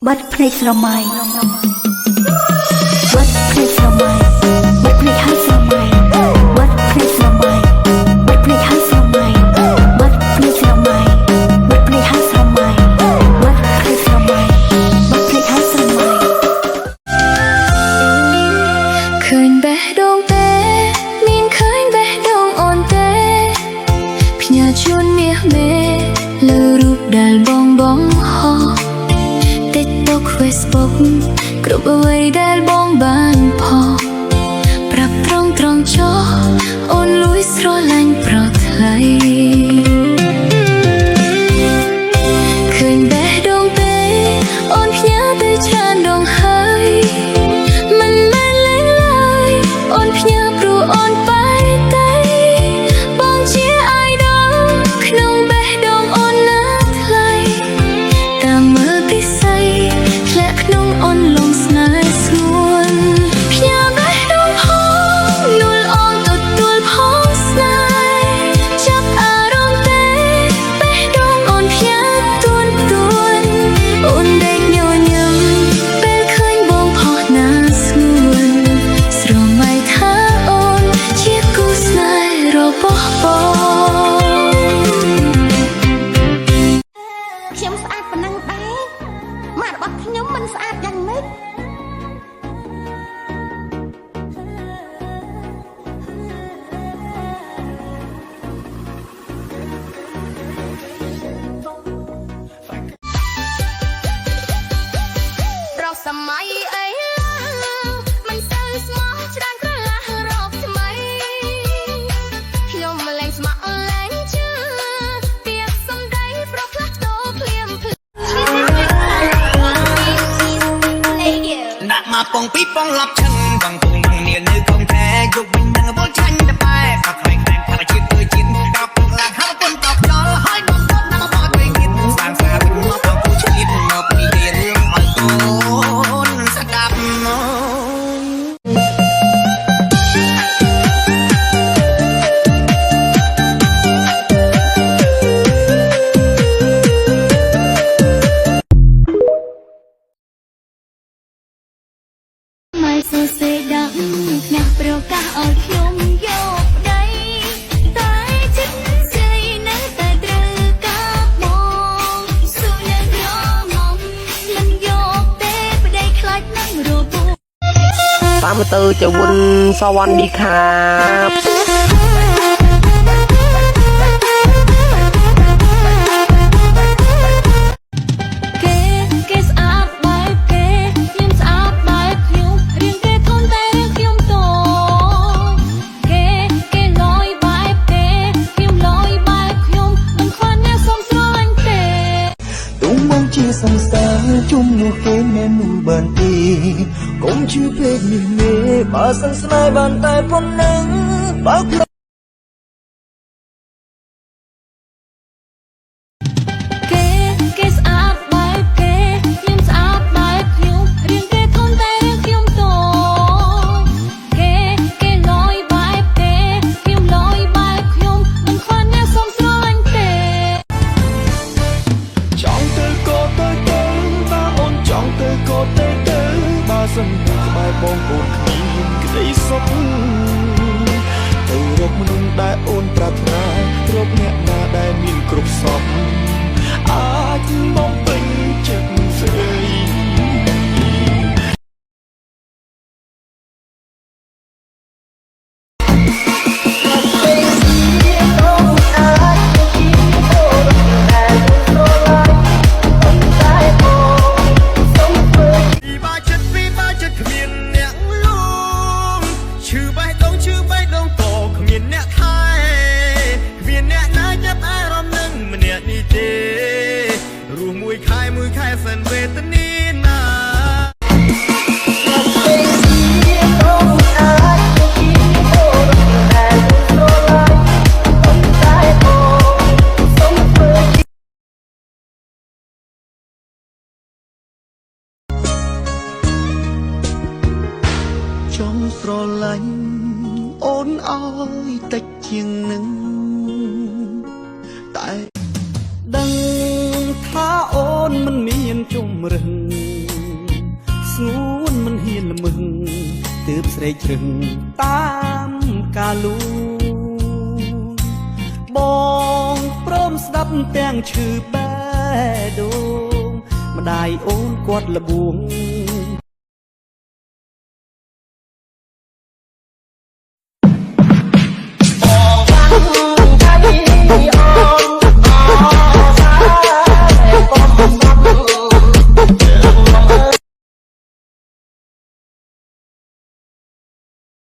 บัดเพลงสมัยบัดเพลงสมัยบัดเพลงให้สมัยบัดเพลงสมัยบัดเพลงให้สมัยบัดเพลงสมัยบัดเพลงให้สมัยบัดเพลงสมัยบัดเพลงให้สมัยเคยแบะดงเต้มีนเคยแบะดงอ่อนเต้พญาชวนเมียเมเลอรูปดัลบองบองฮอTikTok Facebook គ្រប់អ្វីដែលបងបានផុសប្រាប់ត្រង់ចោះអូនលួយស្រឡាញ់ប្រថ្លៃឃើញបេះដូងទេអូនផ្ញើទៅច្រើនដងហើយមិនមែនលេងឡើយអូនផ្ញើព្រោះអូនបែកតែបងជាអាយដលក្នុងបេះដូងអូនណាថ្លៃតាមមើលពិសីធ្លាក់ក្នុងអូនលងស្នេហ៍ស្ងួនផ្ញើបេះដូងផងយល់អូនទទួលផងស្នេហ៍ចាប់អារម្មណ៍ទេបេះដូងអូនផ្ញើទួនអូនដេកញញឹមពេលឃើញបងផុសណាស្ងួនស្រមៃថាអូនជាគូស្នេហ៍របស់បងខ្ញុំស្អាតប៉ុណ្ណឹងដែរម៉ាក់របស់ខ្ញុំមិនស្អាតយ៉ាងម៉េចរកសម័យអីមិនសូវស្មោះច្រើនក្រឡាស់រកថ្មីខ្ញុំមិនលែងស្មោះលែងជឿពាក្យសំដីប្រផ្លាស់ប្ដូរភ្លាមដាក់មកពងពីពងឡប់ឈិនបងពងនាលនៅកងតែយកវិញនឹងបលចាញ់តែបែបខ្វែងតែថាជាតិទៅជាតិកោពងឡើងហើយពនតបចោលហើយនំតបណាមកបោទៅទៀតសាងសាវិញមកបងពូឆ្លៀតមកពីរឿងឲ្យកូនស្ដាប់ម៉ៃសូសេដាក់អ្នកប្រកាសឲ្យខ្ញុំយកប្តីតែចិត្តស្រីនៅតែត្រូវការបងស៊ូនៅយមកមិនយកទេប្តីខ្លាចនឹងរបួសតាមទៅចវុនសវណ្ណឌីខាបគេស្អាតបែបគេខ្ញុំស្អាតបែបខ្ញុំរៀងគេធន់តែរឿងខ្ញុំតគេលយបែបគេខ្ញុំលយបែបខ្ញុំមិនខ្វល់អ្នកសុំស្រឡាញ់ទេទុំមកជាសង្សារជុំនោះគេមិននោះបានទេកុំជឿពេកនេះមេបើសង្ស្នេហ៍បានតែប៉ុណ្ណឹងបើគេស្អាតបែបគេខ្ញុំស្អាតបែបខ្ញុំរៀងគេធន់តែរឿងខ្ញុំតគេលយបែបគេខ្ញុំលយបែបខ្ញុំមិនខ្វល់អ្នកសុំស្រឡាញ់ទេចង់ទៅក៏ទៅបើអូនចង់ទៅក៏ទៅបើសិនក្បែរបងអូនគ្មានក្តីសុខទៅរកមនុស្សដែលអូនប្រាថ្នារកអ្នកណាដែលមានគ្រប់សពអាចមកពេញចិត្តស្រីពីបាចិត្តគ្មានអ្នកលួងឈឺបេះដូងតគ្មានអ្នកថែគ្មានអ្នកណាចាប់អារម្មណ៍នឹងម្នាក់នេះទេរស់មួយខែសិនវេទនាណាចង់ស្រឡាញ់អូនឲ្យតិចជាងនឹងតែ ដឹងថាអូនមិនមានជំរឹង ស្រេកជ្រឹងតាមការលូបងព្រមស្ដាប់ទាំងឈឺបេះដូងម្ដាយអូនគាត់ល្បួង